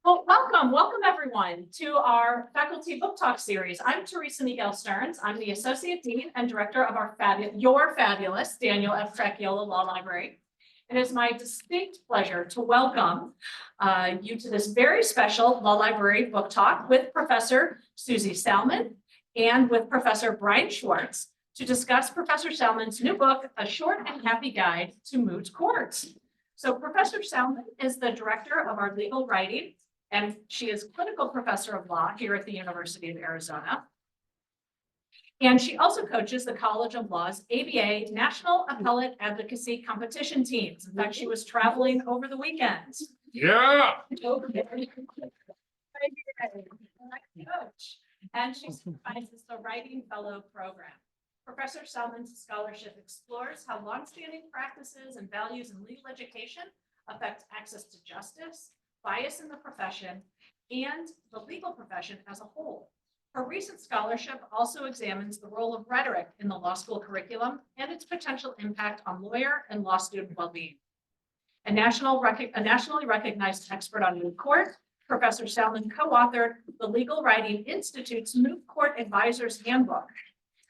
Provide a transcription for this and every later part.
Well, welcome everyone to our faculty book talk series. I'm Teresa Miguel Stearns. I'm the Associate Dean and Director of your fabulous Daniel F. Cracchiolo Law Library. It is my distinct pleasure to welcome you to this very special Law Library book talk with Professor Susie Salmon and with Professor Bryan Schwartz to discuss Professor Salmon's new book, A Short and Happy Guide to Moot Court. So Professor Salmon is the director of our legal writing, and she is clinical professor of law here at the University of Arizona. And she also coaches the College of Law's ABA National Appellate Advocacy Competition teams. In fact, she was traveling over the weekend. Yeah. And she supervises the Writing Fellow program. Professor Salmon's scholarship explores how longstanding practices and values in legal education affect access to justice, bias in the profession, and the legal profession as a whole. Her recent scholarship also examines the role of rhetoric in the law school curriculum and its potential impact on lawyer and law student well-being. A nationally recognized expert on Moot Court, Professor Salmon co-authored the Legal Writing Institute's Moot Court Advisor's Handbook.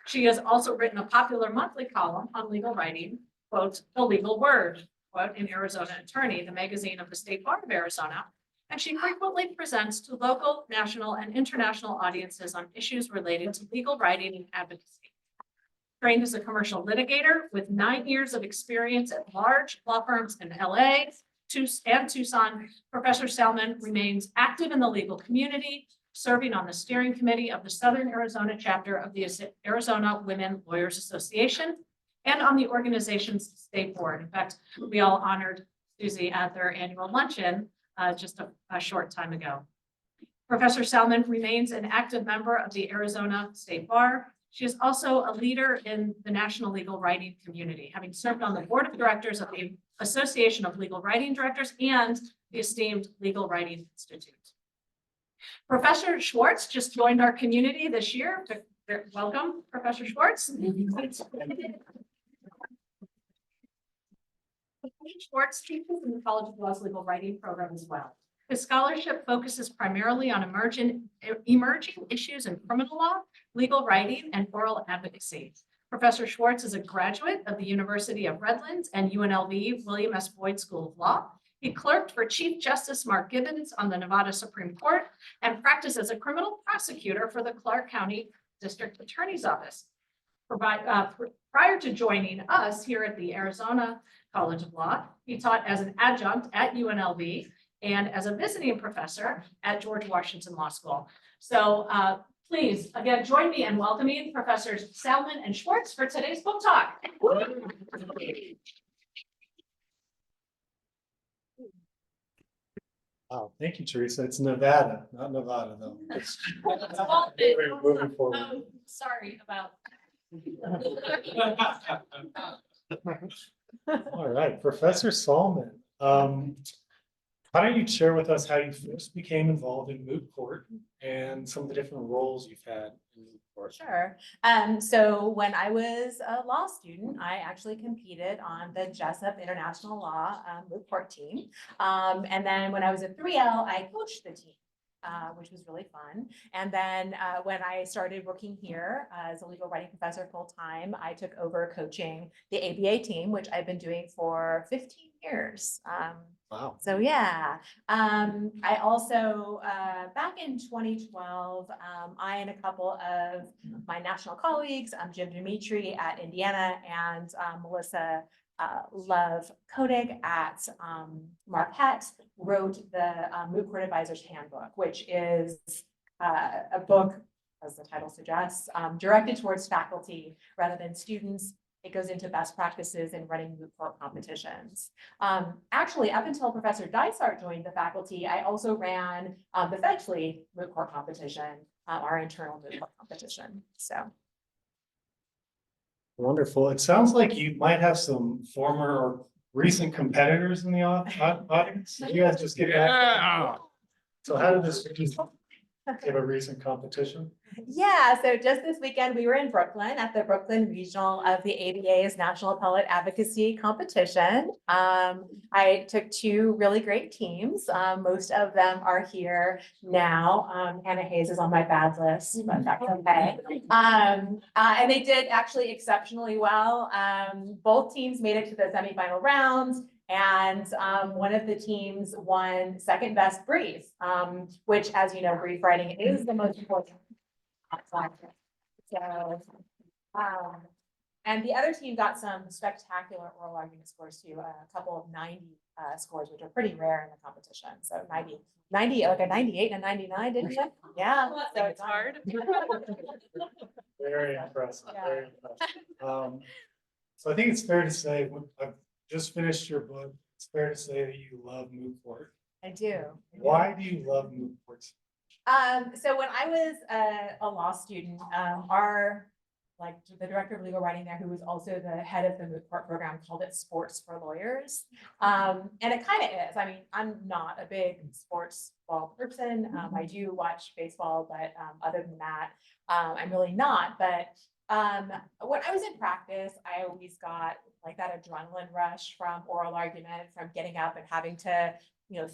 She has also written a popular monthly column on legal writing, quote, The Legal Word, quote, in Arizona Attorney, the magazine of the State Bar of Arizona, and she frequently presents to local, national, and international audiences on issues related to legal writing and advocacy. Trained as a commercial litigator with 9 years of experience at large law firms in LA and Tucson, Professor Salmon remains active in the legal community, serving on the steering committee of the Southern Arizona chapter of the Arizona Women Lawyers Association and on the organization's state board. In fact, we all honored Susie at their annual luncheon just a short time ago. Professor Salmon remains an active member of the Arizona State Bar. She is also a leader in the national legal writing community, having served on the board of directors of the Association of Legal Writing Directors and the esteemed Legal Writing Institute. Professor Schwartz just joined our community this year. Welcome, Professor Schwartz. Professor Schwartz teaches in the College of Law's legal writing program as well. His scholarship focuses primarily on emerging issues in criminal law, legal writing, and oral advocacy. Professor Schwartz is a graduate of the University of Redlands and UNLV William S. Boyd School of Law. He clerked for Chief Justice Mark Gibbons on the Nevada Supreme Court and practiced as a criminal prosecutor for the Clark County District Attorney's Office. Prior to joining us here at the Arizona College of Law, he taught as an adjunct at UNLV and as a visiting professor at George Washington Law School. So please, again, join me in welcoming Professors Salmon and Schwartz for today's book talk. Wow, thank you, Teresa. It's Nevada, not Nevada, though. Moving forward. Oh, sorry about. All right, Professor Salmon. Why don't you share with us how you first became involved in Moot Court and some of the different roles you've had in Moot Court? Sure. So when I was a law student, I actually competed on the Jessup International Law Moot Court team. And then when I was a 3L, I coached the team, which was really fun. And then when I started working here as a legal writing professor full-time, I took over coaching the ABA team, which I've been doing for 15 years. Wow. So yeah, I also, back in 2012, I and a couple of my national colleagues, Jim Dimitri at Indiana and Melissa Love Kodig at Marquette, wrote the Moot Court Advisor's Handbook, which is a book, as the title suggests, directed towards faculty rather than students. It goes into best practices in running moot court competitions. Actually, up until Professor Dysart joined the faculty, I also ran the Fedgley moot court competition, our internal moot court competition. So. Wonderful. It sounds like you might have some former or recent competitors in the audience. Did you guys just get back? Yeah. So how did this? Do you have a recent competition? Yeah, so just this weekend, we were in Brooklyn at the Brooklyn Regional of the ABA's National Appellate Advocacy Competition. I took two really great teams. Most of them are here now. Hannah Hayes is on my bad list, but that's okay. And they did actually exceptionally well. Both teams made it to the semifinal rounds. And one of the teams won second best brief, which, as you know, brief writing is the most important. So, and the other team got some spectacular oral argument scores too, a couple of 90 scores, which are pretty rare in the competition. So 90, like a 98 and a 99, didn't you? Yeah. So It's hard. Very impressive, Yeah. very impressive. So I think it's fair to say, I've just finished your book. It's fair to say that you love Moot Court. I do. Why do you love Moot Court? So when I was a law student, the director of legal writing there, who was also the head of the Moot Court program, called it sports for lawyers. And it kind of is. I mean, I'm not a big sports ball person. I do watch baseball, but other than that, I'm really not. But when I was in practice, I always got like that adrenaline rush from oral argument, from getting up and having to,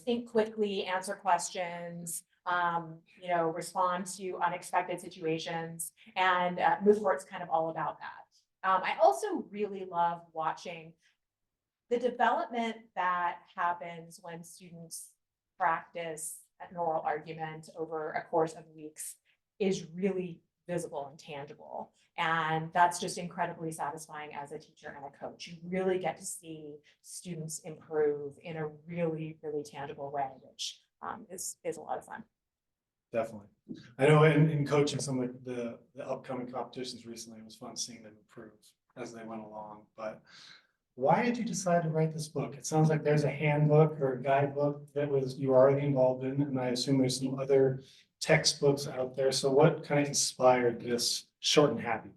think quickly, answer questions, respond to unexpected situations. And Moot Court's kind of all about that. I also really love watching the development that happens when students practice an oral argument over a course of weeks is really visible and tangible. And that's just incredibly satisfying as a teacher and a coach. You really get to see students improve in a really, really tangible way, which is a lot of fun. Definitely. I know in coaching some of the upcoming competitions recently, it was fun seeing them improve as they went along. But why did you decide to write this book? It sounds like there's a handbook or a guidebook that you were already involved in, and I assume there's some other textbooks out there. So what kind of inspired this short and happy book?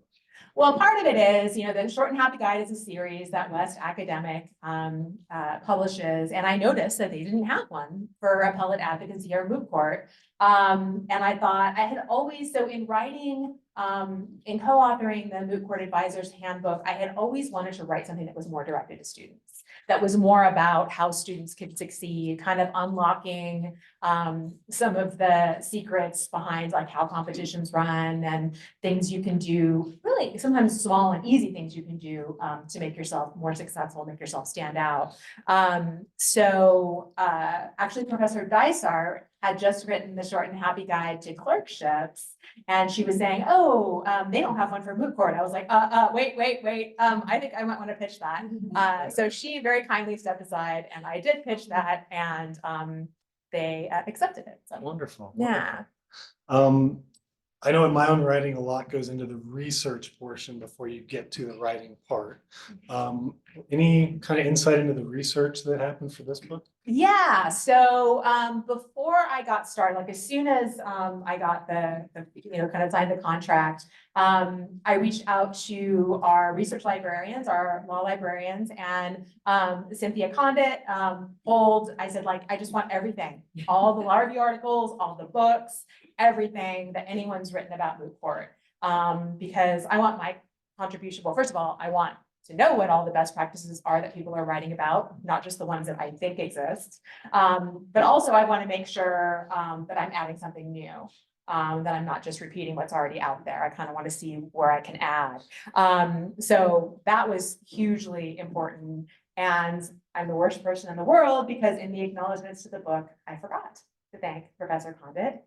Well, part of it is, the Short and Happy Guide is a series that West Academic publishes, and I noticed that they didn't have one for appellate advocacy or Moot Court. And I thought I had always, so in writing, in co-authoring the Moot Court Advisor's Handbook, I had always wanted to write something that was more directed to students, that was more about how students could succeed, kind of unlocking some of the secrets behind like how competitions run and things you can do, really sometimes small and easy things you can do to make yourself more successful, make yourself stand out. Actually, Professor Dysart had just written the Short and Happy Guide to Clerkships, and she was saying, they don't have one for Moot Court. I was like, wait. I think I might want to pitch that. So she very kindly stepped aside, and I did pitch that, and they accepted it. So. Wonderful. Yeah. I know in my own writing, a lot goes into the research portion before you get to the writing part. Any kind of insight into the research that happened for this book? Yeah, so before I got started, like as soon as I got the kind of signed the contract, I reached out to our research librarians, our law librarians, and Cynthia Condit I said, I just want everything, all the law review articles, all the books, everything that anyone's written about Moot Court, because I want my contribution. Well, first of all, I want to know what all the best practices are that people are writing about, not just the ones that I think exist. But also I want to make sure that I'm adding something new, that I'm not just repeating what's already out there. I kind of want to see where I can add. So that was hugely important. And I'm the worst person in the world because in the acknowledgements to the book, I forgot to thank Professor Condit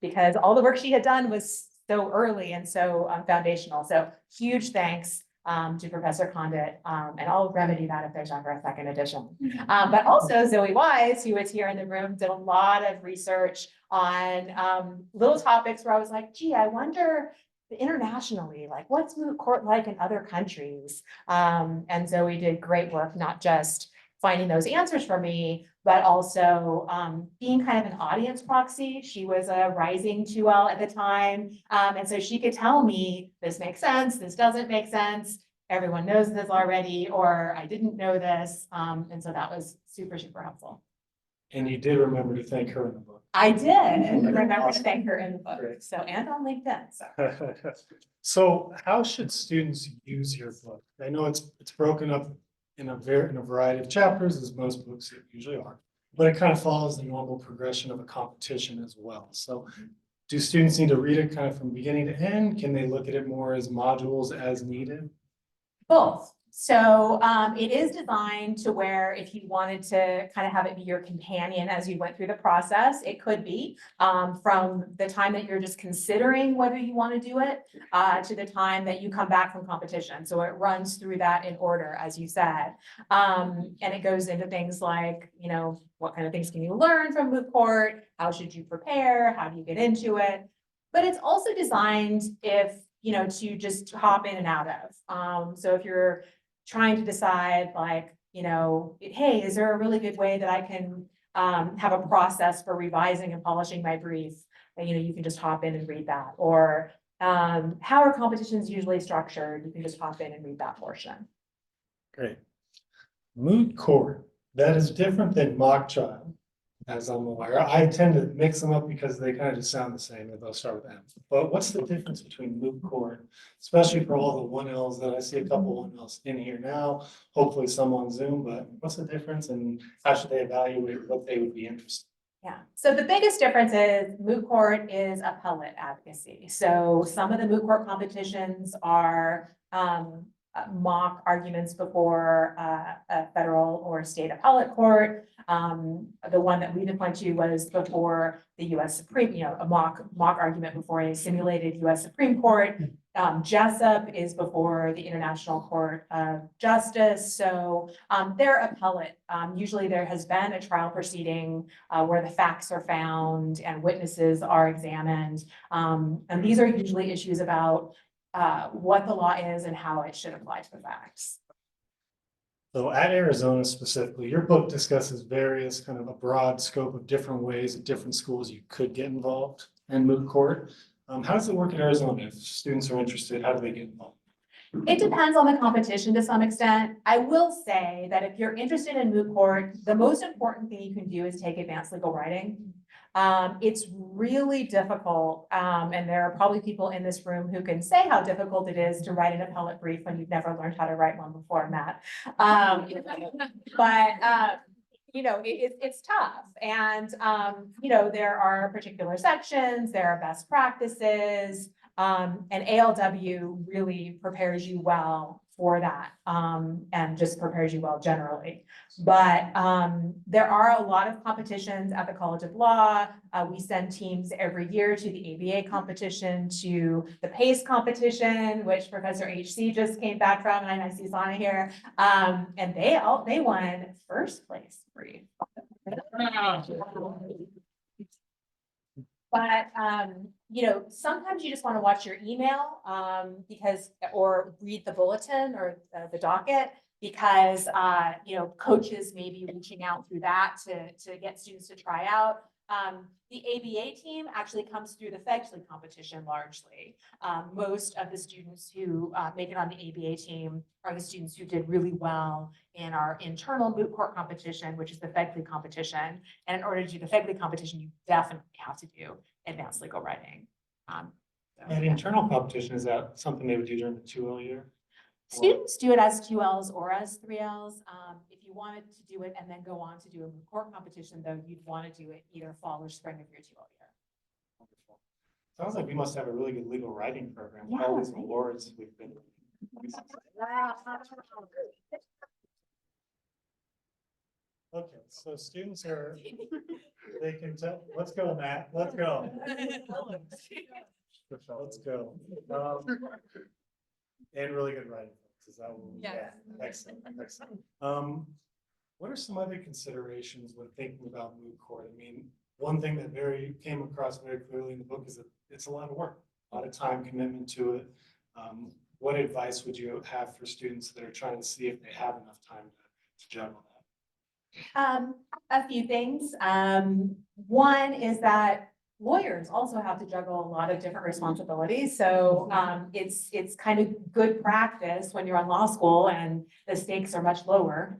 because all the work she had done was so early and so foundational. So huge thanks to Professor Condit, and I'll remedy that if there's ever a second edition. But also Zoe Wise, who is here in the room, did a lot of research on little topics where I was like, gee, I wonder internationally, like what's Moot Court like in other countries? And Zoe did great work, not just finding those answers for me, but also being kind of an audience proxy. She was a rising 2L at the time. And so she could tell me, this makes sense, this doesn't make sense, everyone knows this already, or I didn't know this. And so that was super, super helpful. And you did remember to thank her in the book. I did remember to thank her in the book, Great. so, and on LinkedIn, so. So how should students use your book? I know it's broken up in a variety of chapters, as most books usually are, but it kind of follows the normal progression of a competition as well. So do students need to read it kind of from beginning to end? Can they look at it more as modules as needed? Both. So it is designed to where if you wanted to kind of have it be your companion as you went through the process, it could be from the time that you're just considering whether you want to do it to the time that you come back from competition. So it runs through that in order, as you said. And it goes into things like, you know, what kind of things can you learn from Moot Court? How should you prepare? How do you get into it? But it's also designed you know, to just hop in and out of. So if you're trying to decide like, you know, hey, is there a really good way that I can have a process for revising and polishing my brief? You know, you can just hop in and read that. Or how are competitions usually structured? You can just hop in and read that portion. Great. Moot Court, that is different than mock trial, as I'm aware. I tend to mix them up because they kind of just sound the same, and they'll start with M. But what's the difference between Moot Court, especially for all the 1Ls that I see a couple 1Ls in here now, hopefully some on Zoom, but what's the difference and how should they evaluate what they would be interested Yeah, so the biggest difference is Moot Court is appellate advocacy. So some of the Moot Court competitions are mock arguments before a federal or state appellate court. The one that we went to was before the U.S. Supreme, you know, a mock argument before a simulated U.S. Supreme Court. Jessup is before the International Court of Justice. So they're appellate. Usually there has been a trial proceeding where the facts are found and witnesses are examined. And these are usually issues about what the law is and how it should apply to the facts. So at Arizona specifically, your book discusses various kind of a broad scope of different ways at different schools you could get involved in Moot Court. How does it work in Arizona? If students are interested, how do they get involved? It depends on the competition to some extent. I will say that if you're interested in Moot Court, the most important thing you can do is take advanced legal writing. It's really difficult, and there are probably people in this room who can say how difficult it is to write an appellate brief when you've never learned how to write one before, Matt. You know, it's tough. And, you know, there are particular sections, there are best practices, and ALW really prepares you well for that, and just prepares you well generally. But there are a lot of competitions at the College of Law. We send teams every year to the ABA competition, to the PACE competition, which Professor HC just came back from, and I see Sana here. And they won first place brief. But you know, sometimes you just want to watch your email or read the bulletin or the docket, because you know, coaches may be reaching out through that to get students to try out. The ABA team actually comes through the FEGLI competition largely. Most of the students who make it on the ABA team are the students who did really well in our internal Moot Court competition, which is the FEGLI competition. And in order to do the FEGLI competition, you definitely have to do advanced legal writing. And internal competition, is that something they would do during the 2L year? Students do it as 2Ls or as 3Ls. If you wanted to do it and then go on to do a Moot Court competition, though, you'd want to do it either fall or spring of your 2L year. Wonderful. Sounds like we must have a really good legal writing program. Yeah, All these right. awards we've been. Okay, so students are, they can tell, let's go, Matt, let's go. Let's go. And really good writing. Is that what we Yes. Excellent, excellent. What are some other considerations when thinking about Moot Court? I mean, one thing that came across very clearly in the book is that it's a lot of work, a lot of time commitment to it. What advice would you have for students that are trying to see if they have enough time to juggle that? A few things. One is that lawyers also have to juggle a lot of different responsibilities. So it's kind of good practice when you're in law school and the stakes are much lower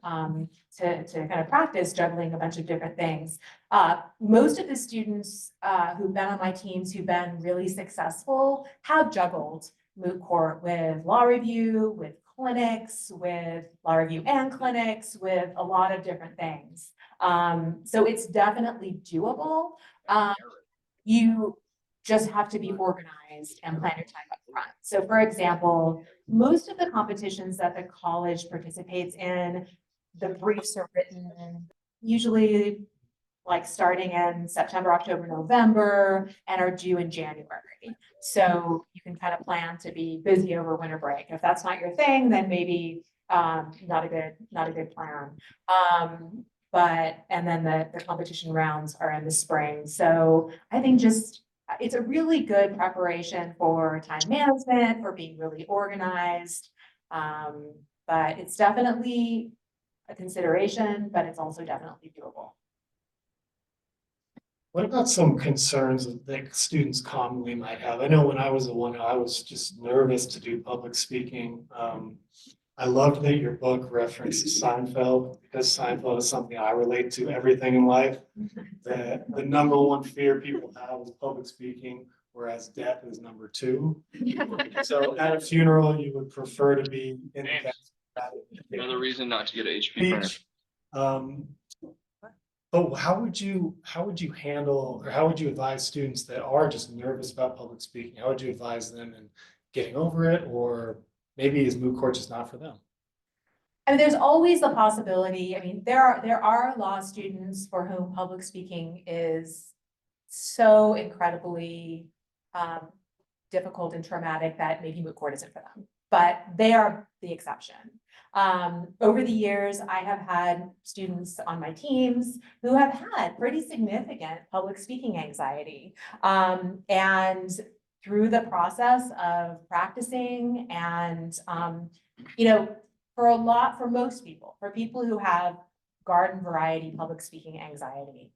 to kind of practice juggling a bunch of different things. Most of the students who've been on my teams who've been really successful have juggled Moot Court with law review, with clinics, with law review and clinics, with a lot of different things. So it's definitely doable. You just have to be organized and plan your time up front. So for example, most of the competitions that the college participates in, the briefs are written usually like starting in September, October, November, and are due in January. So you can kind of plan to be busy over winter break. If that's not your thing, then maybe not a good plan. And then the competition rounds are in the spring. So I think just, it's a really good preparation for time management, for being really organized. But it's definitely a consideration, but it's also definitely doable. What about some concerns that students commonly might have? I know when I was a one, I was just nervous to do public speaking. I loved that your book references Seinfeld, because Seinfeld is something I relate to everything in life. The number one fear people have is public speaking, whereas death is number 2. So at a funeral, you would prefer to be in the Another reason not to get an HP printer. speech. But how would you handle, or how would you advise students that are just nervous about public speaking? How would you advise them in getting over it, or maybe is Moot Court just not for them? I mean, there's always the possibility. I mean, there are law students for whom public speaking is so incredibly difficult and traumatic that maybe Moot Court isn't for them, but they are the exception. Over the years, I have had students on my teams who have had pretty significant public speaking anxiety. And through the process of practicing and, for most people, for people who have garden variety public speaking anxiety,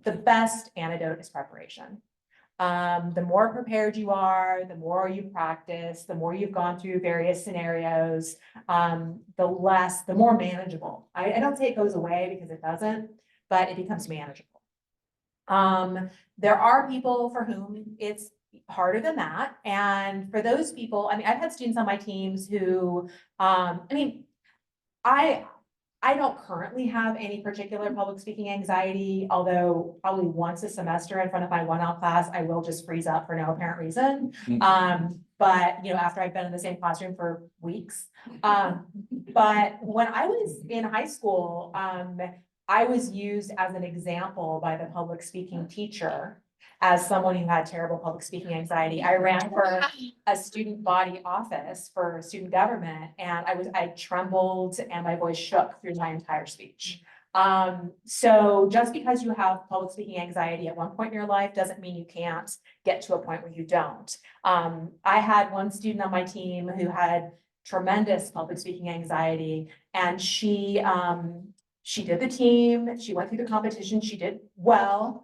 the best antidote is preparation. The more prepared you are, the more you practice, the more you've gone through various scenarios, the more manageable. I don't say it goes away, because it doesn't, but it becomes manageable. There are people for whom it's harder than that. And for those people, I mean, I've had students on my teams who, I don't currently have any particular public speaking anxiety, although probably once a semester in front of my 1L class, I will just freeze up for no apparent reason. But after I've been in the same classroom for weeks. But when I was in high school, I was used as an example by the public speaking teacher as someone who had terrible public speaking anxiety. I ran for a student body office for student government, and I trembled and my voice shook through my entire speech. So just because you have public speaking anxiety at one point in your life doesn't mean you can't get to a point where you don't. I had one student on my team who had tremendous public speaking anxiety, and she did the team, she went through the competition, she did well.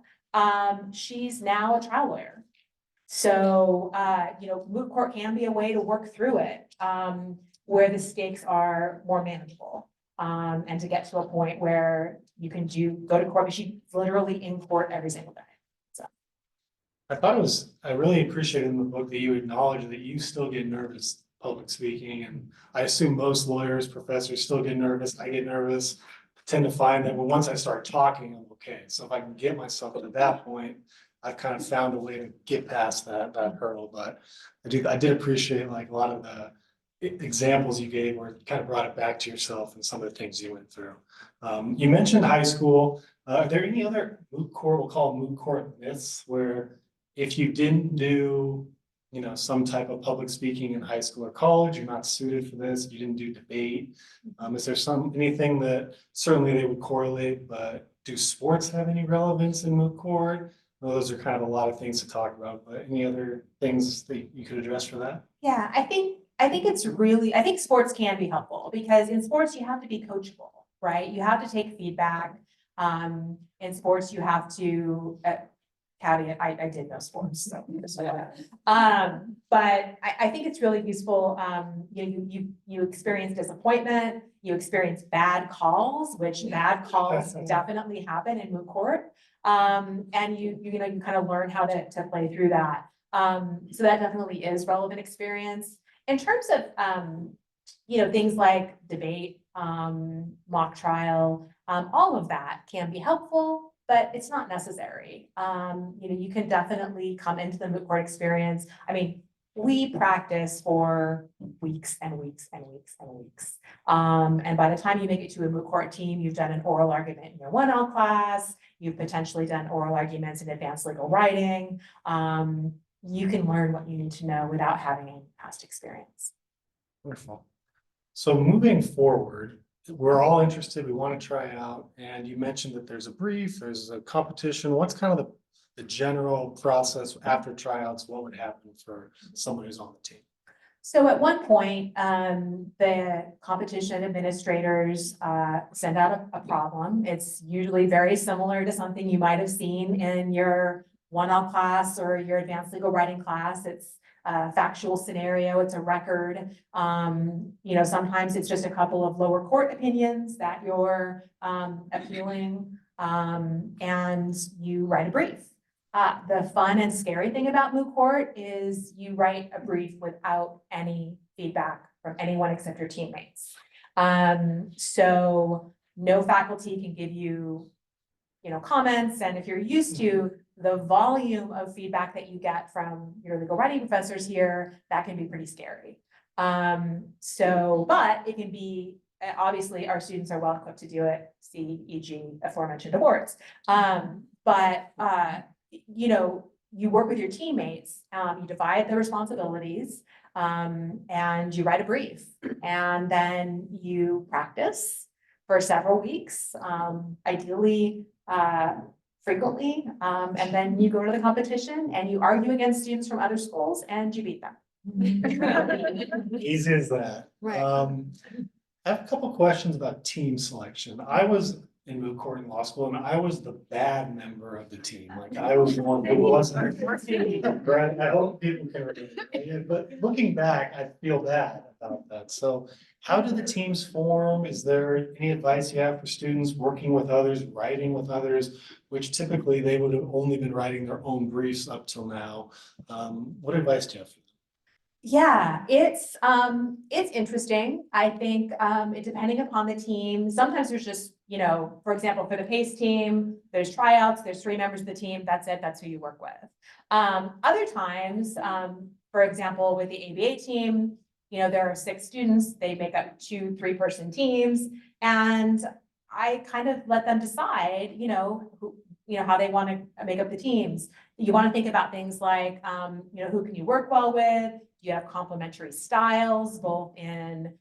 She's now a trial lawyer. So, Moot Court can be a way to work through it, where the stakes are more manageable, and to get to a point where you can go to court, but she's literally in court every single day. So I really appreciated in the book that you acknowledge that you still get nervous public speaking, and I assume most lawyers, professors still get nervous. I get nervous. Tend to find that once I start talking, I'm okay. So if I can get myself to that point, I've kind of found a way to get past that hurdle. But I did appreciate like a lot of the examples you gave where you kind of brought it back to yourself and some of the things you went through. You mentioned high school. Are there any other Moot Court, we'll call Moot Court myths, where if you didn't do some type of public speaking in high school or college, you're not suited for this, you didn't do debate? Is there anything that certainly they would correlate, but do sports have any relevance in Moot Court? Well, those are kind of a lot of things to talk about, but any other things that you could address for that? yeah, I think sports can be helpful, because in sports you have to be coachable, right? You have to take feedback. In sports, you have to caveat, I did no sports, so. But I think it's really useful, you experience disappointment, you experience bad calls, which bad calls definitely happen in Moot Court. And you kind of learn how to play through that. So that definitely is relevant experience. In terms of, things like debate, mock trial, all of that can be helpful, but it's not necessary. You can definitely come into the Moot Court experience. I mean, we practice for weeks and weeks and weeks and weeks. And by the time you make it to a Moot Court team, you've done an oral argument in your 1L class, you've potentially done oral arguments in advanced legal writing. You can learn what you need to know without having any past experience. Wonderful. So moving forward, we're all interested, we want to try out, and you mentioned that there's a brief, there's a competition. What's kind of the general process after tryouts? What would happen for someone who's on the team? So at one point, the competition administrators send out a problem. It's usually very similar to something you might have seen in your 1L class or your advanced legal writing class. It's a factual scenario, it's a record. Sometimes it's just a couple of lower court opinions that you're appealing, and you write a brief. The fun and scary thing about Moot Court is you write a brief without any feedback from anyone except your teammates. So no faculty can give you, comments, and if you're used to the volume of feedback that you get from your legal writing professors here, that can be pretty scary. But it can be, obviously our students are well equipped to do it, e.g. aforementioned awards. You work with your teammates, you divide the responsibilities, and you write a brief, and then you practice for several weeks, ideally, frequently, and then you go to the competition and you argue against students from other schools and you beat them. Easy as that. Right. I have a couple questions about team selection. I was in Moot Court in law school, and I was the bad member of the team. Like I was the one who wasn't. Right, I hope people can relate. But looking back, I feel bad about that. So how do the teams form? Is there any advice you have for students working with others, writing with others, which typically they would have only been writing their own briefs up till now? What advice do you have for them? Yeah, it's interesting. I think, depending upon the team, sometimes there's just, for example, for the PACE team, there's tryouts, there's 3 members of the team, that's it, that's who you work with. Other times, for example, with the ABA team, there are 6 students, they make up 2 3-person teams, and I kind of let them decide, how they want to make up the teams. You want to think about things like, who can you work well with? Do you have complementary styles, both in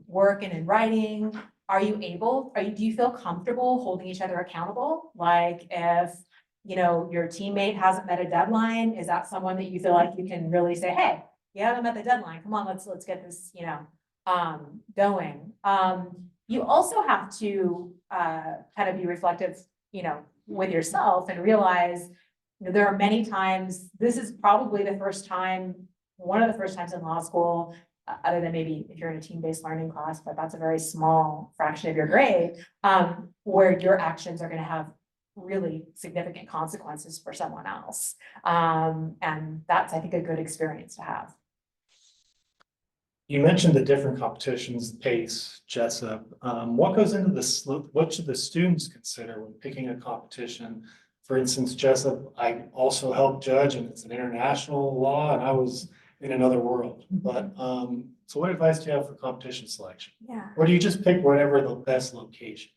work and in writing? Do you feel comfortable holding each other accountable? Like if, your teammate hasn't met a deadline, is that someone that you feel like you can really say, hey, you haven't met the deadline, come on, let's get this, going. You also have to kind of be reflective, with yourself and realize, there are many times, this is probably the first time, one of the first times in law school, other than maybe if you're in a team-based learning class, but that's a very small fraction of your grade, where your actions are going to have really significant consequences for someone else. And that's, I think, a good experience to have. You mentioned the different competitions, PACE, Jessup. What goes into what should the students consider when picking a competition? For instance, Jessup, I also helped judge, and it's an international law, and I was in another world. But so what advice do you have for competition selection? Yeah. Or do you just pick whatever the best location?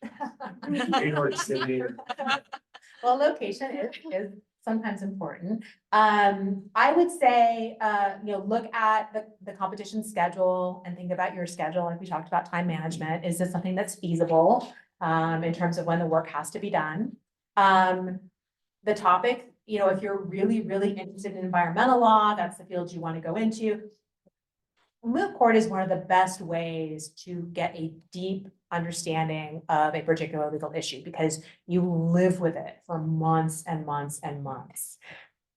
New York City. Well, location is sometimes important. I would say, look at the competition schedule and think about your schedule. Like we talked about time management. Is this something that's feasible in terms of when the work has to be done? The topic, if you're really, really interested in environmental law, that's the field you want to go into. Moot Court is one of the best ways to get a deep understanding of a particular legal issue because you live with it for months and months and months.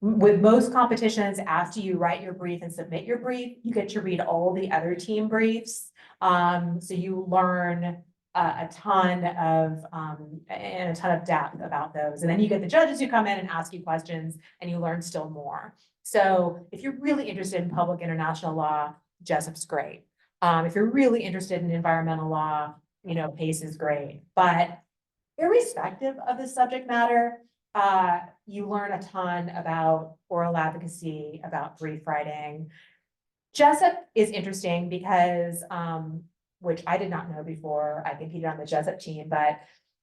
With most competitions, after you write your brief and submit your brief, you get to read all the other team briefs. So you learn a ton of and a ton of depth about those. And then you get the judges who come in and ask you questions and you learn still more. So if you're really interested in public international law, Jessup's great. If you're really interested in environmental law, PACE is great. But irrespective of the subject matter, you learn a ton about oral advocacy, about brief writing. Jessup is interesting because, which I did not know before I competed on the Jessup team, but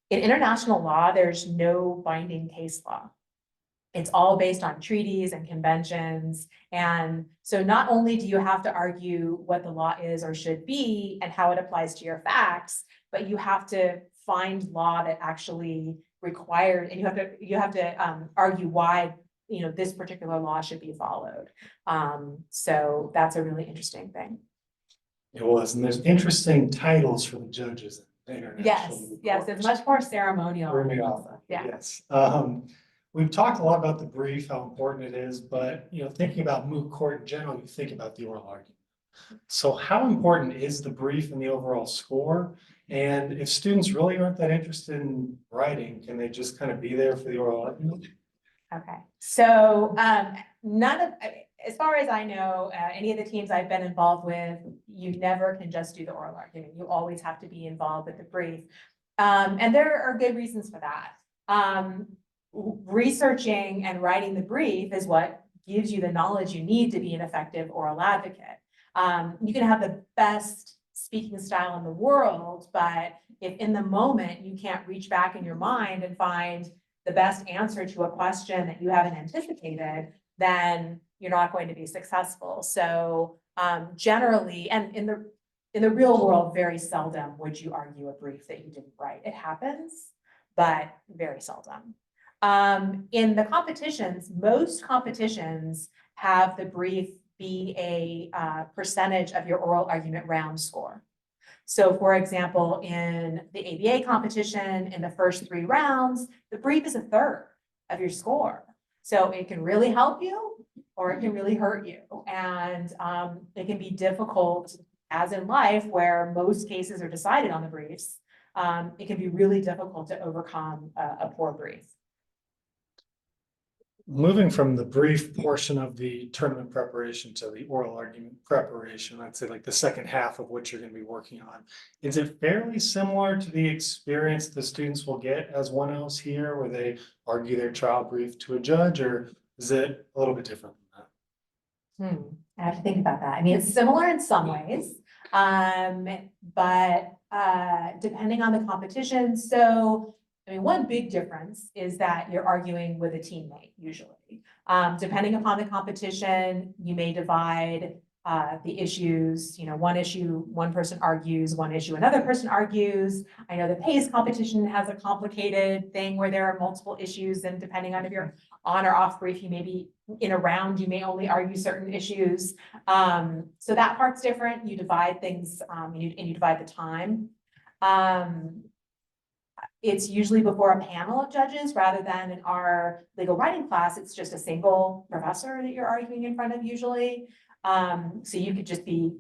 in international law, there's no binding case law. It's all based on treaties and conventions. And so not only do you have to argue what the law is or should be and how it applies to your facts, but you have to find law that actually required, and you have to argue why this particular law should be followed. So that's a really interesting thing. It was, and there's interesting titles for the judges. In the international Yes, it's much more ceremonial. Threw me off. Yeah. Yes. We've talked a lot about the brief, how important it is, but thinking about moot court in general, you think about the oral argument. So how important is the brief and the overall score? And if students really aren't that interested in writing, can they just kind of be there for the oral argument? Okay, so as far as I know, any of the teams I've been involved with, you never can just do the oral argument. You always have to be involved with the brief. And there are good reasons for that. Researching and writing the brief is what gives you the knowledge you need to be an effective oral advocate. You can have the best speaking style in the world, but if in the moment you can't reach back in your mind and find the best answer to a question that you haven't anticipated, then you're not going to be successful. So generally, and in the real world, very seldom would you argue a brief that you didn't write. It happens, but very seldom. In the competitions, most competitions have the brief be a percentage of your oral argument round score. So for example, in the ABA competition, in the first 3 rounds, the brief is a third of your score. So it can really help you or it can really hurt you. And it can be difficult, as in life, where most cases are decided on the briefs. It can be really difficult to overcome a poor brief. Moving from the brief portion of the tournament preparation to the oral argument preparation, I'd say like the second half of what you're going to be working on. Is it fairly similar to the experience the students will get as 1Ls here, where they argue their trial brief to a judge, or is it a little bit different than that? I have to think about that. I mean, it's similar in some ways, but depending on the competition. So I mean, one big difference is that you're arguing with a teammate usually. Depending upon the competition, you may divide the issues, one issue, one person argues, one issue, another person argues. I know the PACE competition has a complicated thing where there are multiple issues, and depending on if you're on or off brief, you may be in a round, you may only argue certain issues. So that part's different. You divide things and you divide the time. It's usually before a panel of judges rather than in our legal writing class. It's just a single professor that you're arguing in front of usually. So you could just be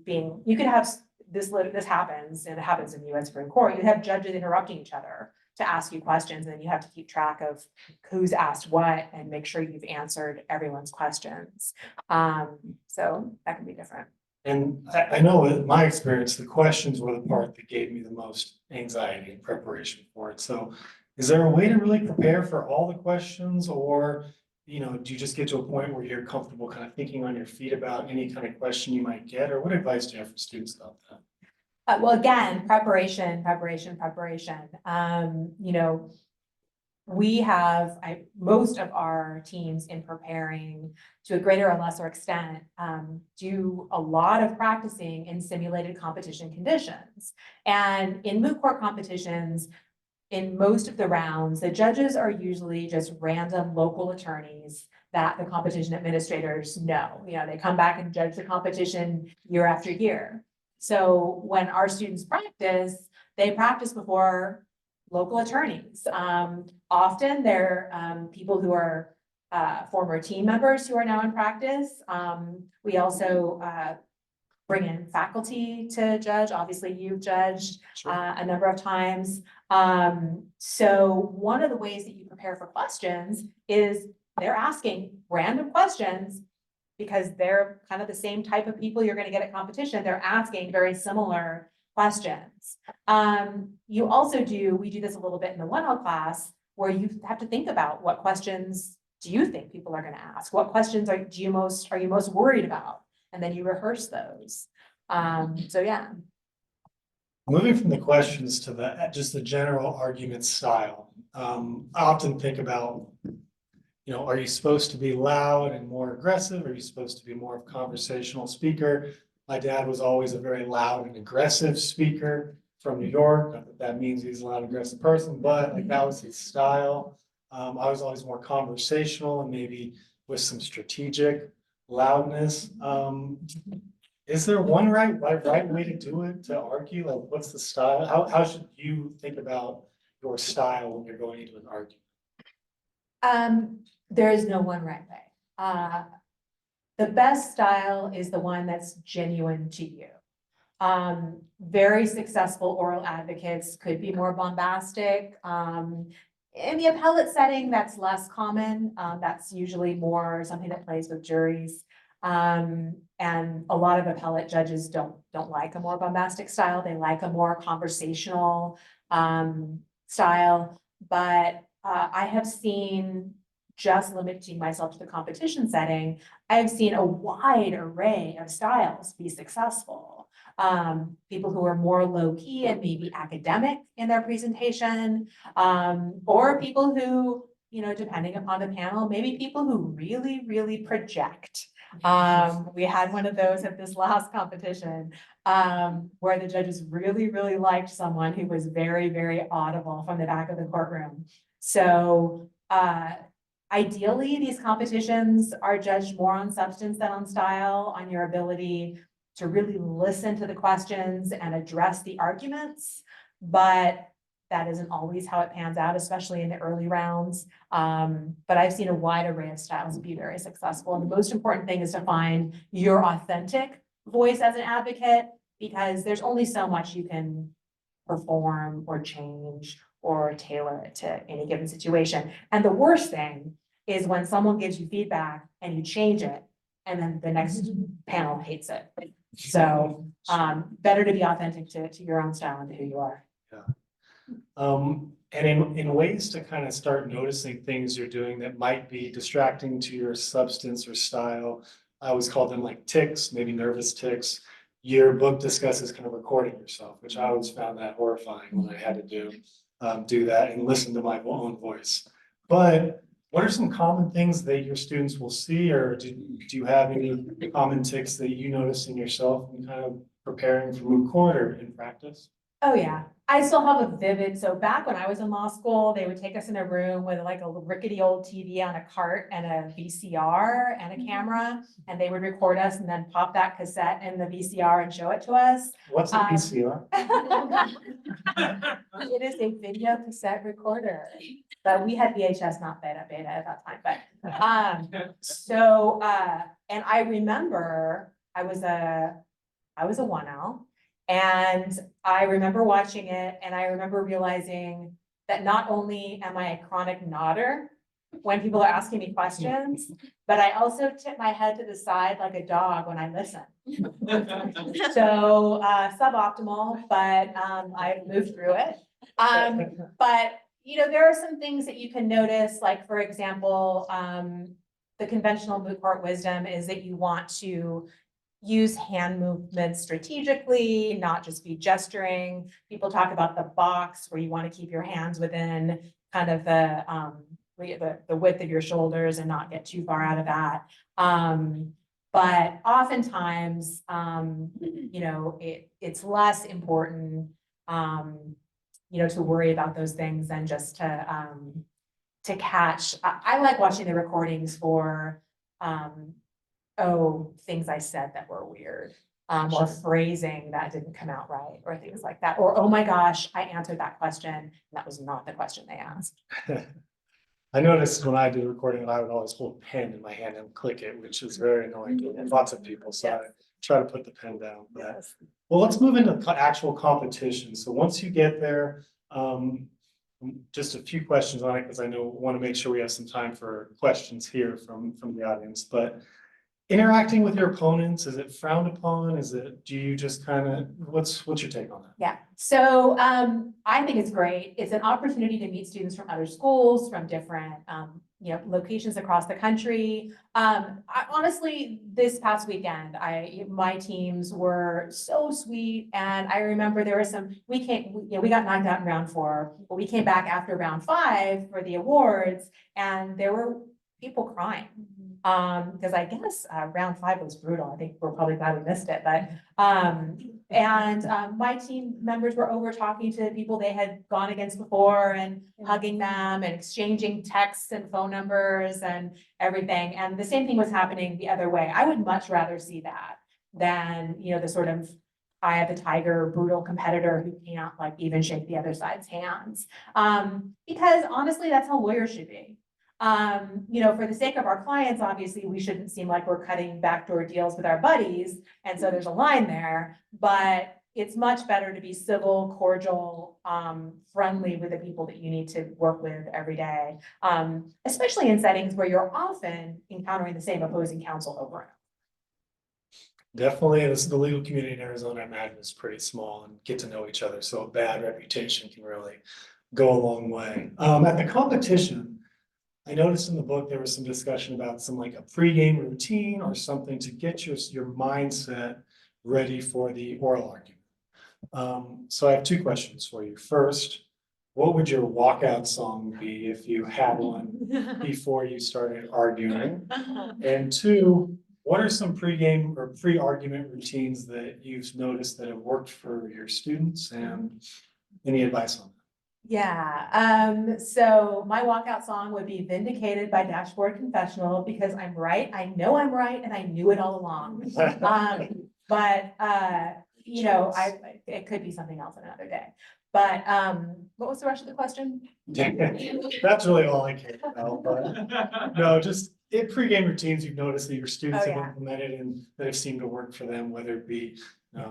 you could have this happens, and it happens in the US Supreme Court. You have judges interrupting each other to ask you questions, and then you have to keep track of who's asked what and make sure you've answered everyone's questions. So that can be different. And I know in my experience, the questions were the part that gave me the most anxiety in preparation for it. So is there a way to really prepare for all the questions, or, do you just get to a point where you're comfortable kind of thinking on your feet about any kind of question you might get, or what advice do you have for students about that? Well, again, preparation. We have most of our teams in preparing to a greater or lesser extent do a lot of practicing in simulated competition conditions. And in moot court competitions, in most of the rounds, the judges are usually just random local attorneys that the competition administrators know. You know, they come back and judge the competition year after year. So when our students practice, they practice before local attorneys. Often they're people who are former team members who are now in practice. We also bring in faculty to judge. Obviously, you've judged a number of times. So one of the ways that you prepare for questions is they're asking random questions because they're kind of the same type of people you're going to get at competition. They're asking very similar questions. You also we do this a little bit in the 1L class where you have to think about what questions do you think people are going to ask? What questions are you most worried about? And then you rehearse those. So yeah. Moving from the questions to just the general argument style. I often think about, are you supposed to be loud and more aggressive? Are you supposed to be more of a conversational speaker? My dad was always a very loud and aggressive speaker from New York. Not that that means he's a loud and aggressive person, but like that was his style. I was always more conversational and maybe with some strategic loudness. Is there one right way to do it, to argue? Like, what's the style? How should you think about your style when you're going into an argument? There is no one right way. The best style is the one that's genuine to you. Very successful oral advocates could be more bombastic. In the appellate setting, that's less common. That's usually more something that plays with juries. And a lot of appellate judges don't like a more bombastic style. They like a more conversational style. But I have seen, just limiting myself to the competition setting, I've seen a wide array of styles be successful. People who are more low key and maybe academic in their presentation, or people who, depending upon the panel, maybe people who really, really project. We had one of those at this last competition, where the judges really, really liked someone who was very, very audible from the back of the courtroom. So, ideally, these competitions are judged more on substance than on style, on your ability to really listen to the questions and address the arguments. But that isn't always how it pans out, especially in the early rounds. But I've seen a wide array of styles be very successful. And the most important thing is to find your authentic voice as an advocate, because there's only so much you can perform or change or tailor it to any given situation. And the worst thing is when someone gives you feedback and you change it, and then the next panel hates it. So better to be authentic to your own style and to who you are. And in ways to kind of start noticing things you're doing that might be distracting to your substance or style, I always call them like tics, maybe nervous tics. Your book discusses kind of recording yourself, which I always found that horrifying when I had to do that and listen to my own voice. But what are some common things that your students will see, or do you have any common tics that you notice in yourself in kind of preparing for Moot Court or in practice? Oh yeah, I still have a vivid, so back when I was in law school, they would take us in a room with like a rickety old TV on a cart and a VCR and a camera, and they would record us and then pop that cassette in the VCR and show it to us. What's a VCR? It is a video cassette recorder, but we had VHS, not beta at that time, but, and I remember I was a 1L. And I remember watching it, and I remember realizing that not only am I a chronic nodder when people are asking me questions, but I also tip my head to the side like a dog when I listen. So suboptimal, but I've moved through it. But there are some things that you can notice, like for example, the conventional Moot Court wisdom is that you want to use hand movements strategically, not just be gesturing. People talk about the box where you want to keep your hands within kind of the width of your shoulders and not get too far out of that. But oftentimes, it's less important, to worry about those things than just to to catch, I like watching the recordings for, things I said that were weird. Or phrasing that didn't come out right, or things like that, or, oh my gosh, I answered that question, and that was not the question they asked. I noticed when I do recording, I would always hold a pen in my hand and click it, which is very annoying to lots of people, so I try to put the pen down. But Yes. well, let's move into actual competition. So once you get there, just a few questions on it, because I know, want to make sure we have some time for questions here from the audience, but interacting with your opponents, is it frowned upon? Do you just kind of, what's your take on that? Yeah, so I think it's great. It's an opportunity to meet students from other schools, from different locations across the country. Honestly, this past weekend, my teams were so sweet, and I remember there was we got knocked out in round 4, but we came back after round 5 for the awards, and there were people crying. Because I guess round 5 was brutal. I think we're probably glad we missed it, but my team members were over talking to people they had gone against before and hugging them and exchanging texts and phone numbers and everything. And the same thing was happening the other way. I would much rather see that than, the sort of eye of the tiger, brutal competitor who can't like even shake the other side's hands. Because honestly, that's how lawyers should be. For the sake of our clients, obviously, we shouldn't seem like we're cutting backdoor deals with our buddies. And so there's a line there, but it's much better to be civil, cordial, friendly with the people that you need to work with every day. Especially in settings where you're often encountering the same opposing counsel over and over. Definitely, the legal community in Arizona, I imagine, is pretty small and get to know each other. So a bad reputation can really go a long way. At the competition, I noticed in the book, there was some discussion about some like a pregame routine or something to get your mindset ready for the oral argument. So I have 2 questions for you. First, what would your walkout song be if you had one before you started arguing? And 2, what are some pregame or pre-argument routines that you've noticed that have worked for your students, and any advice on that? Yeah, so my walkout song would be Vindicated by Dashboard Confessional, because I'm right, I know I'm right, and I knew it all along. But it could be something else another day. But what was the rest of the question? That's really all I care about, but no, just pregame routines you've noticed that your students have implemented and that have seemed to work for them, whether it be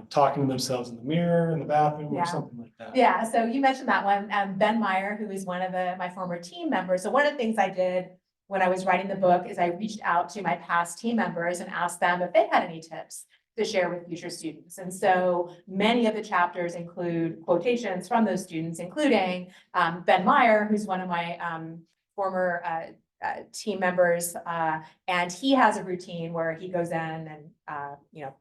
talking to themselves in the mirror, in the bathroom, or something like that. Yeah, so you mentioned that one. Ben Meyer, who is one of my former team members. So one of the things I did when I was writing the book is I reached out to my past team members and asked them if they had any tips to share with future students. And so many of the chapters include quotations from those students, including Ben Meyer, who's one of my former team members, and he has a routine where he goes in and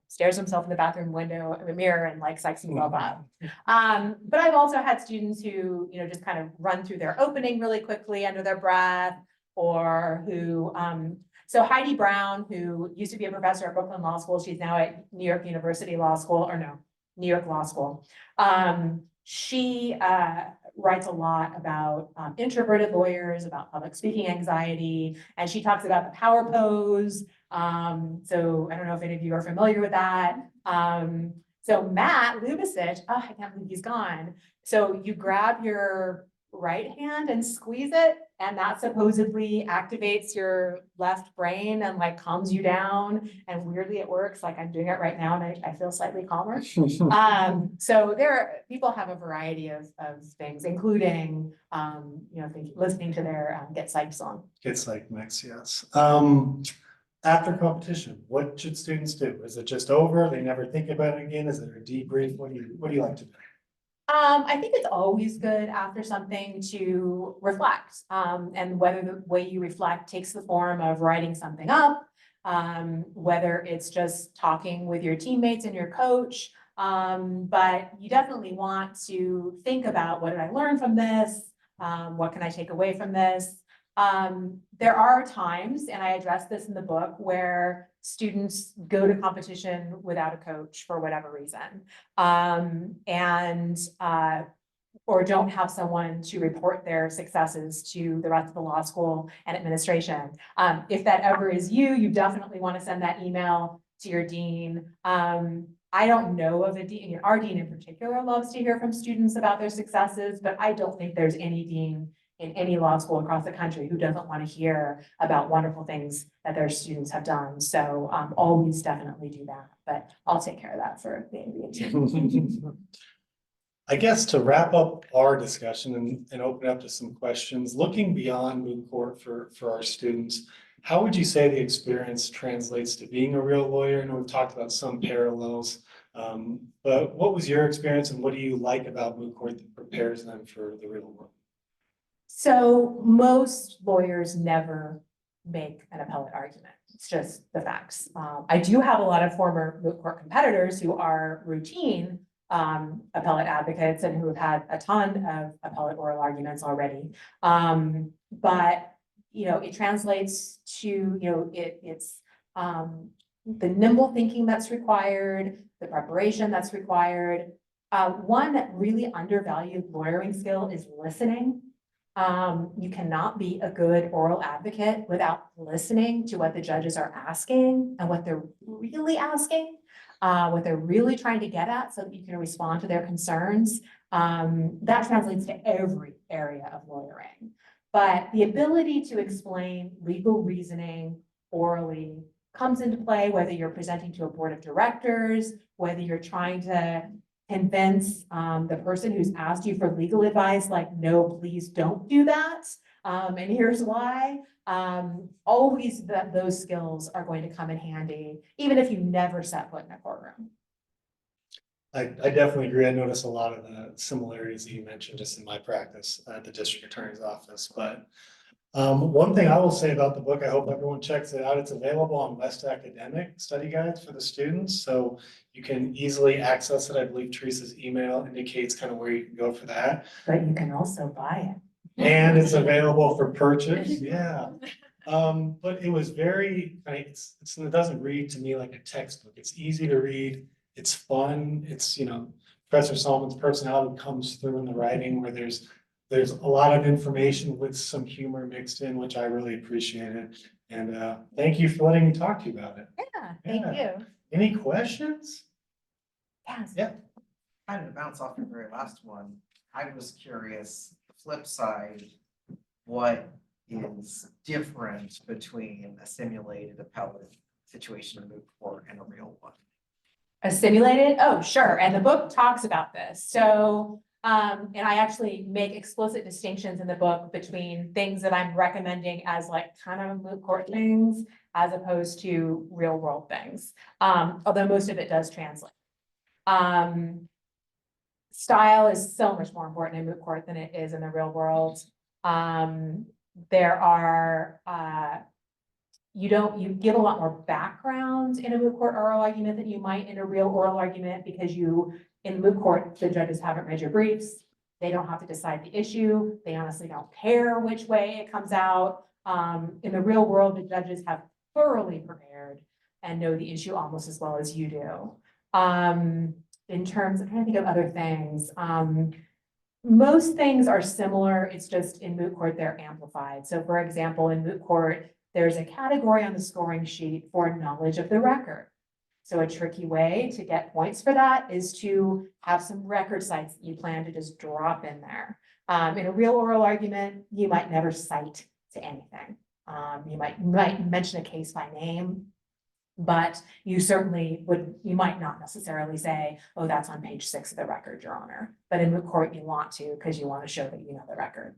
stares himself in the bathroom window in the mirror and like psychs himself up. But I've also had students who just kind of run through their opening really quickly under their breath, or who so Heidi Brown, who used to be a professor at Brooklyn Law School, she's now at New York University Law School, or no, New York Law School. She writes a lot about introverted lawyers, about public speaking anxiety, and she talks about the power pose. So I don't know if any of you are familiar with that. So Matt Lubicic, I can't believe he's gone. So you grab your right hand and squeeze it, and that supposedly activates your left brain and like calms you down, and weirdly it works. Like I'm doing it right now and I feel slightly calmer. So people have a variety of things, including listening to their Get Psyched song. Get Psyched mix, yes. After competition, what should students do? Is it just over? They never think about it again? Is there a debrief? What do you like to do? I think it's always good after something to reflect, and whether the way you reflect takes the form of writing something up, whether it's just talking with your teammates and your coach. But you definitely want to think about, what did I learn from this? What can I take away from this? There are times, and I address this in the book, where students go to competition without a coach for whatever reason. or don't have someone to report their successes to the rest of the law school and administration. If that ever is you, you definitely want to send that email to your dean. I don't know of a dean, our dean in particular loves to hear from students about their successes, but I don't think there's any dean in any law school across the country who doesn't want to hear about wonderful things that their students have done. So always definitely do that, but I'll take care of that for the NBA team. I guess to wrap up our discussion and open up to some questions, looking beyond Moot Court for our students, how would you say the experience translates to being a real lawyer? I know we've talked about some parallels, but what was your experience and what do you like about Moot Court that prepares them for the real world? So most lawyers never make an appellate argument. It's just the facts. I do have a lot of former Moot Court competitors who are routine appellate advocates and who have had a ton of appellate oral arguments already. But it translates to, it's the nimble thinking that's required, the preparation that's required. One really undervalued lawyering skill is listening. You cannot be a good oral advocate without listening to what the judges are asking and what they're really asking, what they're really trying to get at so that you can respond to their concerns. That translates to every area of lawyering. But the ability to explain legal reasoning orally comes into play, whether you're presenting to a board of directors, whether you're trying to convince the person who's asked you for legal advice, like, no, please don't do that. And here's why. Always those skills are going to come in handy, even if you never set foot in a courtroom. I definitely agree. I notice a lot of the similarities that you mentioned just in my practice at the district attorney's office. But one thing I will say about the book, I hope everyone checks it out. It's available on West Academic study guides for the students. So you can easily access it. I believe Teresa's email indicates kind of where you can go for that. But you can also buy it. And it's available for purchase. Yeah. But it was very, it doesn't read to me like a textbook. It's easy to read. It's fun. It's, Professor Salmon's personality comes through in the writing where there's a lot of information with some humor mixed in, which I really appreciated. And thank you for letting me talk to you about it. Yeah, thank you. Any questions? Yes. Yeah. Kind of to bounce off your very last one, I was curious, the flip side, what is different between a simulated appellate situation in Moot Court and a real one? A simulated? Oh, sure. And the book talks about this. So, and I actually make explicit distinctions in the book between things that I'm recommending as like kind of Moot Court things as opposed to real world things. Although most of it does translate. Style is so much more important in Moot Court than it is in the real world. There are, you give a lot more background in a Moot Court oral argument than you might in a real oral argument because in Moot Court, the judges haven't read your briefs. They don't have to decide the issue. They honestly don't care which way it comes out. In the real world, the judges have thoroughly prepared and know the issue almost as well as you do. In terms, I'm trying to think of other things. Most things are similar. It's just in Moot Court, they're amplified. So for example, in Moot Court, there's a category on the scoring sheet for knowledge of the record. So a tricky way to get points for that is to have some record sites that you plan to just drop in there. In a real oral argument, you might never cite to anything. You might mention a case by name, but you might not necessarily say, oh, that's on page 6 of the record, Your Honor. But in Moot Court, you want to, because you want to show that you know the record.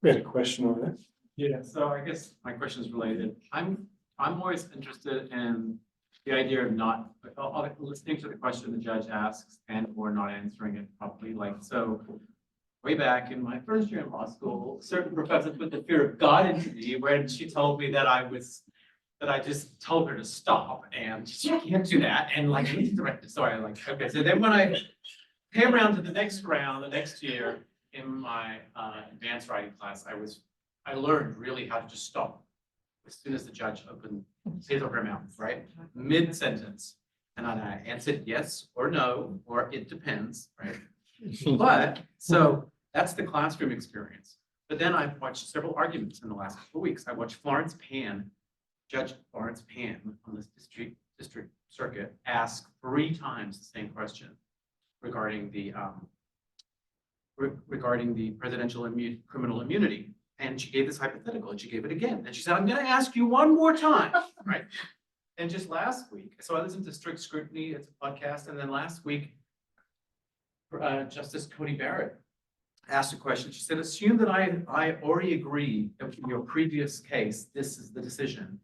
We had a question over there. Yeah, so I guess my question is related. I'm always interested in the idea of not listening to the question the judge asks and or not answering it properly. Like, so way back in my first year in law school, a certain professor put the fear of God into me when she told me that I just told her to stop and she can't do that. And like, we directed, so I like, okay. So then when I came around to the next round, the next year in my advanced writing class, I learned really how to just stop as soon as the judge opened his or her mouth, right? Mid-sentence. And I answered yes or no, or it depends, right? But, so that's the classroom experience. But then I've watched several arguments in the last couple of weeks. I watched Judge Florence Pan on this district circuit ask 3 times the same question regarding the presidential criminal immunity. And she gave this hypothetical and she gave it again. And she said, I'm gonna ask you one more time, right? And just last week, so I listened to Strict Scrutiny, it's a podcast, and then last week, Justice Cody Barrett asked a question. She said, assume that I already agree that in your previous case, this is the decision.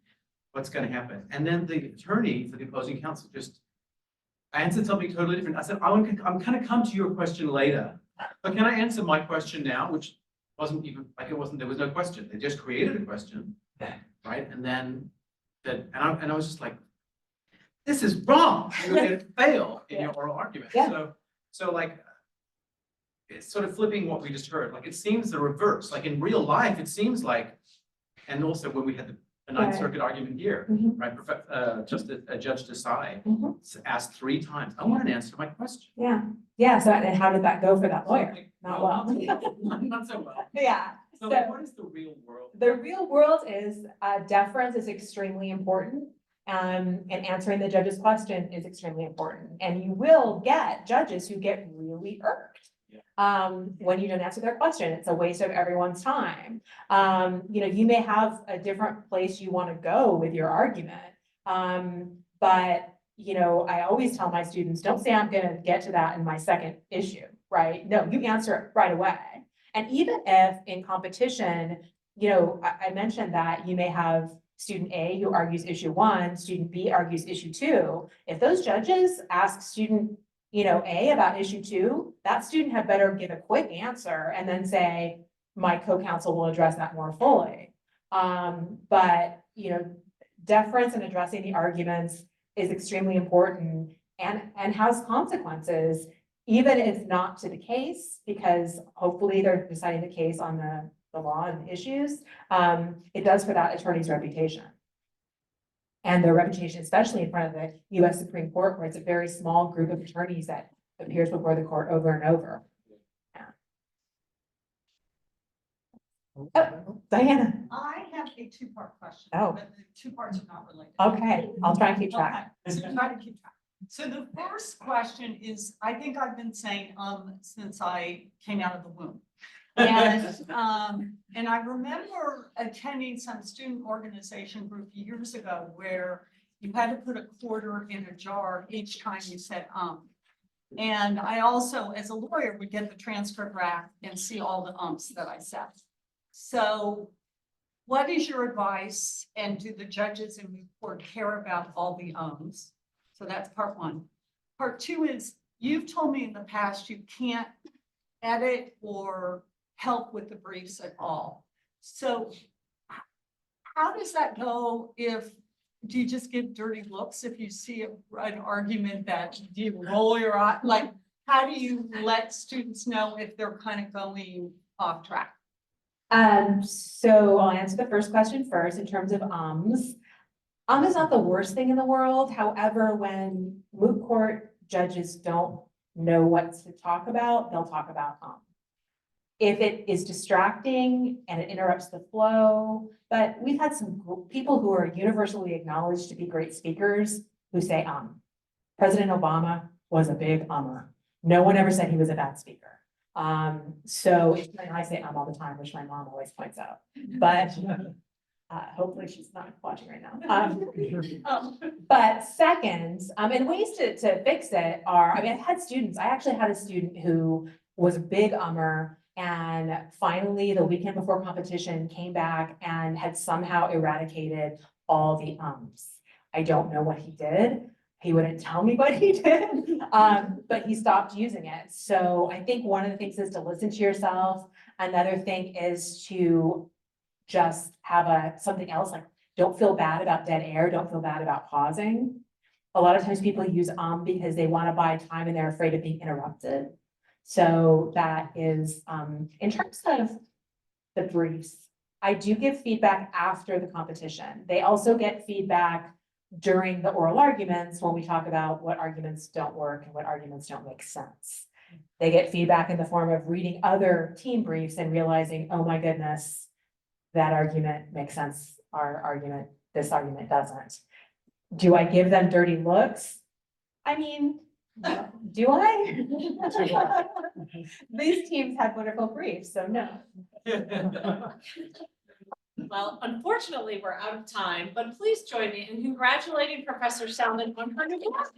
What's gonna happen? And then the attorney for the opposing counsel just answered something totally different. I said, I'm gonna come to your question later, but can I answer my question now? Which wasn't even, like it wasn't, there was no question. They just created a question, right? And then, and I was just like, this is wrong. You're going to fail in your oral argument. Yeah. So like, it's sort of flipping what we just heard. Like, it seems the reverse. Like in real life, it seems like, and also when we had the Ninth Right. Circuit argument here, Mhm. right? Judge Desai Mhm. asked 3 times, I want an answer to my question. Yeah, so and how did that go for that lawyer? Not well. Not so well. Yeah, So So- what is the real world? the real world is, deference is extremely important. And answering the judge's question is extremely important. And you will get judges who get really irked. When you don't answer their question, it's a waste of everyone's time. You may have a different place you want to go with your argument. But I always tell my students, don't say I'm gonna get to that in my second issue, right? No, you answer it right away. And even if in competition, I mentioned that you may have student A who argues issue 1, student B argues issue 2. If those judges ask student, A about issue 2, that student had better give a quick answer and then say, my co-counsel will address that more fully. But deference in addressing the arguments is extremely important and has consequences, even if not to the case, because hopefully they're deciding the case on the law and the issues. It does for that attorney's reputation. And their reputation, especially in front of the US Supreme Court, where it's a very small group of attorneys that appears before the court over and over. Oh, Diana, I have a 2-part question. Oh. But the 2 parts are not related. okay, I'll try and keep track. Okay, so try to keep track. So the first question is, I think I've been saying, since I came out of the womb. And I remember attending some student organization group years ago where you had to put a quarter in a jar each time you said, And I also, as a lawyer, would get the transcript rack and see all the that I said. So what is your advice, and do the judges in the court care about all the So that's part 1. Part 2 is, you've told me in the past you can't edit or help with the briefs at all. So how does that go? Do you just give dirty looks if you see an argument that, do you roll your eye? Like, how do you let students know if they're kind of going off track? So I'll answer the first question first in terms of is not the worst thing in the world. However, when moot court judges don't know what to talk about, they'll talk about If it is distracting and it interrupts the flow, but we've had some people who are universally acknowledged to be great speakers who say President Obama was a big No one ever said he was a bad speaker. So I say all the time, which my mom always points out, but hopefully she's not watching right now. But second, and ways to fix it are, I've had students, I actually had a student who was a big and finally the weekend before competition came back and had somehow eradicated all the I don't know what he did. He wouldn't tell me what he did, but he stopped using it. So I think one of the things is to listen to yourself. Another thing is to just have something else, like don't feel bad about dead air, don't feel bad about pausing. A lot of times people use because they want to buy time and they're afraid of being interrupted. So that is, in terms of the briefs, I do give feedback after the competition. They also get feedback during the oral arguments when we talk about what arguments don't work and what arguments don't make sense. They get feedback in the form of reading other team briefs and realizing, oh my goodness, that argument makes sense. This argument doesn't. Do I give them dirty looks? I mean, do I? These teams had wonderful briefs, so no. Well, unfortunately, we're out of time, but please join me in congratulating Professor Salmon on her new book.